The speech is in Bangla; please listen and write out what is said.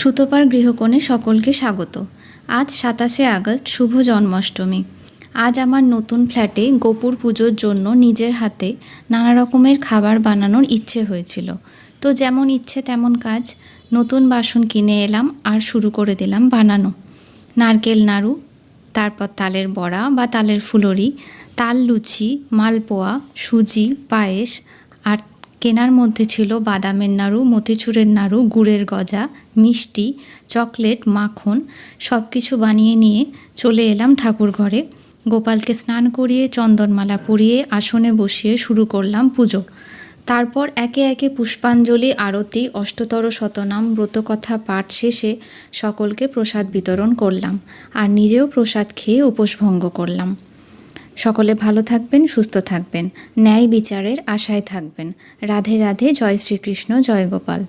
সুতোপার গৃহকোণে সকলকে স্বাগত। আজ 27শে আগস্ট, শুভ জন্মাষ্টমী। আজ আমার নতুন ফ্ল্যাটে গোপুর পুজোর জন্য নিজের হাতে নানা রকমের খাবার বানানোর ইচ্ছে হয়েছিল। তো যেমন ইচ্ছে তেমন কাজ। নতুন বাসন কিনে এলাম আর শুরু করে দিলাম বানানো। নারকেল নাড়ু, তারপর তালের বড়া বা তালের ফুলুরি, তাল লুচি, মালপোয়া, সুজি, পায়েস, আর কেনার মধ্যে ছিল বাদামের নাড়ু, মতিচুরের নাড়ু, গুড়ের গজা, মিষ্টি, চকলেট, মাখন। সব কিছু বানিয়ে নিয়ে চলে এলাম ঠাকুর ঘরে। গোপালকে স্নান করিয়ে চন্দনমালা পরিয়ে আসনে বসিয়ে শুরু করলাম পুজো। তারপর একে একে পুষ্পাঞ্জলি, আরতি, অষ্টতর শতনাম, ব্রতকথা পাঠ শেষে সকলকে প্রসাদ বিতরণ করলাম আর নিজেও প্রসাদ খেয়ে উপোসভঙ্গ করলাম। সকলে ভালো থাকবেন, সুস্থ থাকবেন, ন্যায় বিচারের আশায় থাকবেন। রাধে রাধে, জয় শ্রীকৃষ্ণ, জয় গোপাল।